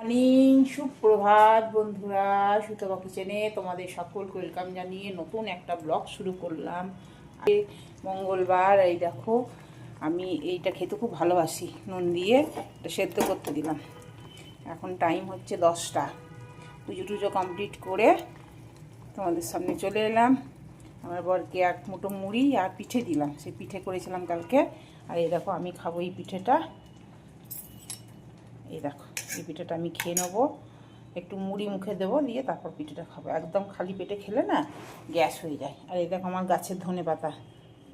Morning, সুপ্রভাত বন্ধুরা। সুতপা কিচেনে তোমাদের সকলকে ওয়েলকাম জানিয়ে নতুন একটা ব্লগ শুরু করলাম। মঙ্গলবার। এই দেখো, আমি এইটা খেতে খুব ভালোবাসি। নুন দিয়ে এটা সেদ্ধ করতে দিলাম। এখন টাইম হচ্ছে 10টা। পুজো টুজো কমপ্লিট করে তোমাদের সামনে চলে এলাম। আমার বরকে এক মুঠো মুড়ি আর পিঠে দিলাম। সেই পিঠে করেছিলাম কালকে। আর এই দেখো, আমি খাবো এই পিঠেটা। এই দেখো, এই পিঠাটা আমি খেয়ে নেবো। একটু মুড়ি মুখে দেবো, দিয়ে তারপর পিঠাটা খাবো। একদম খালি পেটে খেলে না গ্যাস হয়ে যায়। আর এই দেখো, আমার গাছের ধনেপাতা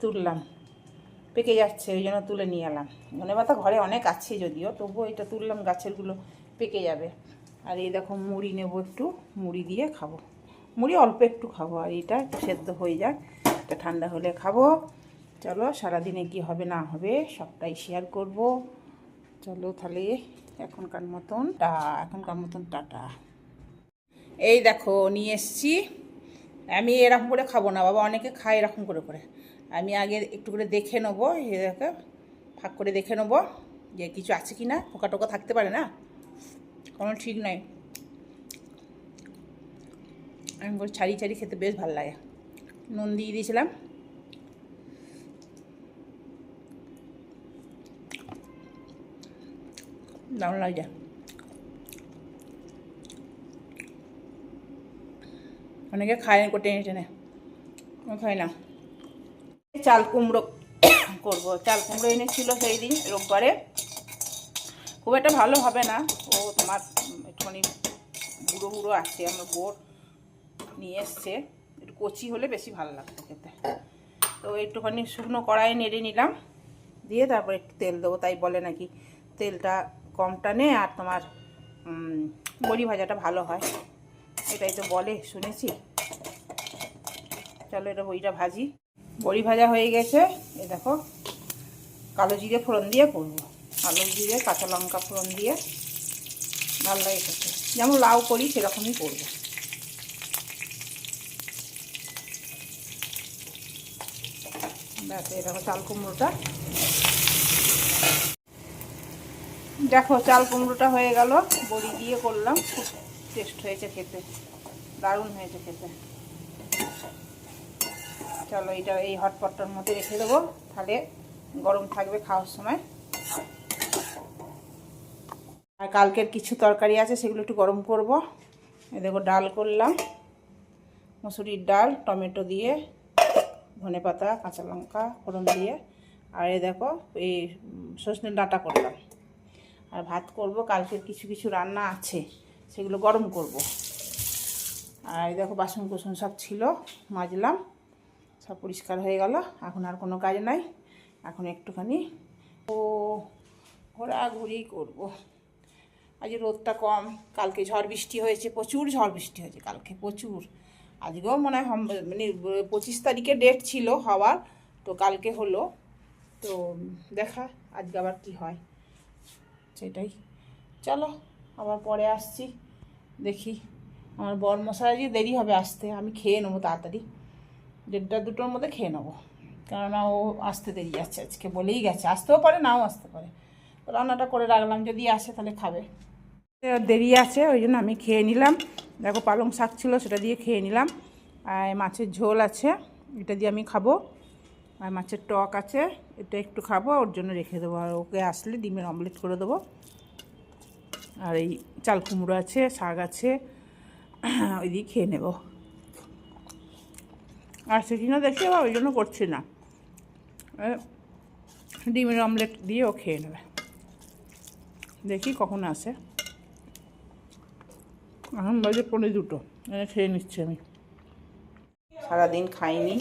তুললাম, পেকে যাচ্ছে, ওই জন্য তুলে নিয়ে এলাম। ধনেপাতা ঘরে অনেক আছে যদিও, তবুও এটা তুললাম, গাছেরগুলো পেকে যাবে। আর এই দেখো, মুড়ি নেবো, একটু মুড়ি দিয়ে খাবো। মুড়ি অল্প একটু খাবো, আর এটা একটু সেদ্ধ হয়ে যাক, এটা ঠান্ডা হলে খাবো। চলো, সারাদিনে কি হবে না হবে সবটাই শেয়ার করব। চলো তাহলে, এখনকার মতন টাটা। এই দেখো, নিয়ে এসছি। আমি এরকম করে খাবো না বাবা, অনেকে খায় এরকম করে করে। আমি আগে একটু করে দেখে নেবো, এটাকে ফাঁক করে দেখে নেবো যে কিছু আছে কি না। পোকা টোকা থাকতে পারে না, কোনো ঠিক নাই। আমি করে ছাড়ি ছাড়ি খেতে বেশ ভালো লাগে। নুন দিয়ে দিয়েছিলাম। দারুণ লাগছে। অনেকে খায় না টেনে টেনে, খাই না। চাল কুমড়ো করবো। চাল কুমড়ো এনেছিল সেই দিন রোববারে। খুব একটা ভালো হবে না, ও তোমার একটুখানি বুড়ো বুড়ো আছে। আমার বোর নিয়ে এসছে, একটু কচি হলে বেশি ভালো লাগতো খেতে। তো একটুখানি শুকনো কড়াইয়ে নেড়ে নিলাম, দিয়ে তারপর একটু তেল দেবো। তাই বলে নাকি তেলটা কম টানে আর তোমার বড়ি ভাজাটা ভালো হয়, এটাই তো বলে, শুনেছি। চলো, এটা বড়িটা ভাজি। বড়ি ভাজা হয়ে গেছে। এই দেখো, কালো জিরে ফোড়ন দিয়ে করবো। কালো জিরে, কাঁচা লঙ্কা ফোড়ন দিয়ে ভালো লাগে খেতে, যেমন লাউ করি সেরকমই করবো। ব্যাস, এই দেখো চাল কুমড়োটা। দেখো, চাল কুমড়োটা হয়ে গেল, বড়ি দিয়ে করলাম। খুব টেস্ট হয়েছে খেতে, দারুণ হয়েছে খেতে। চলো, এটা এই হটপটটার মধ্যে রেখে দেবো, তাহলে গরম থাকবে খাওয়ার সময়। আর কালকের কিছু তরকারি আছে, সেগুলো একটু গরম করব। এই দেখো, ডাল করলাম, মুসুরির ডাল, টমেটো দিয়ে, ধনেপাতা, কাঁচা লঙ্কা ফোড়ন দিয়ে। আর এই দেখো, এই সজনে ডাঁটা করলাম। আর ভাত করব। কালকের কিছু কিছু রান্না আছে, সেগুলো গরম করব। আর এই দেখো, বাসন কুসন সব ছিল, মাজলাম, সব পরিষ্কার হয়ে গেল। এখন আর কোনো কাজ নাই, এখন একটুখানি ঘোরাঘুরি করব। আজ রোদটা কম, কালকে ঝড় বৃষ্টি হয়েছে, প্রচুর ঝড় বৃষ্টি হয়েছে কালকে, প্রচুর। আজকেও মনে হয় মানে 25 তারিখে ডেট ছিল হওয়ার, তো কালকে হলো। তো দেখা আজকে আবার কি হয় সেটাই। চলো, আবার পরে আসছি, দেখি। আমার বর মশাই যে দেরি হবে আসতে, আমি খেয়ে নেবো তাড়াতাড়ি, 1:30-2টোর মধ্যে খেয়ে নেবো। কেননা ও আসতে দেরি যাচ্ছে, আজকে বলেই গেছে, আসতেও পারে নাও আসতে পারে। রান্নাটা করে রাখলাম, যদি আসে তাহলে খাবে। দেরি আছে, ওই জন্য আমি খেয়ে নিলাম। দেখো, পালং শাক ছিল, সেটা দিয়ে খেয়ে নিলাম। আর মাছের ঝোল আছে, এটা দিয়ে আমি খাবো। আর মাছের টক আছে, এটা একটু খাবো, ওর জন্য রেখে দেবো। আর ওকে আসলে ডিমের অমলেট করে দেবো। আর এই চাল কুমড়ো আছে, শাক আছে, ওই দিয়ে খেয়ে নেব। আর সে কিনা দেখি, ওই জন্য করছি না, ডিমের অমলেট দিয়ে ও খেয়ে নেবে। দেখি কখন আসে। এখন বাজে 1:45, খেয়ে নিচ্ছি আমি। সারাদিন খাইনি,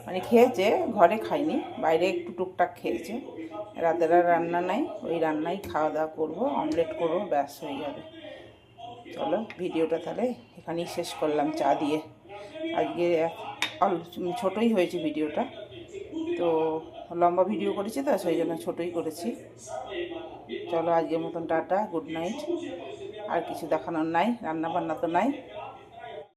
মানে খেয়েছে, ঘরে খাইনি, বাইরে একটু টুকটাক খেয়েছে। রাতের আর রান্না নাই, ওই রান্নাই খাওয়া দাওয়া করবো, অমলেট করবো, ব্যাস হয়ে যাবে। চলো, ভিডিওটা তাহলে এখানেই শেষ করলাম চা দিয়ে। আজকে ছোটোই হয়েছে ভিডিওটা, তো লম্বা ভিডিও করেছি তো, সেই জন্য ছোটোই করেছি। চলো, আজকের মতন টাটা, গুড নাইট। আর কিছু দেখানোর নাই, রান্না বান্না তো নাই।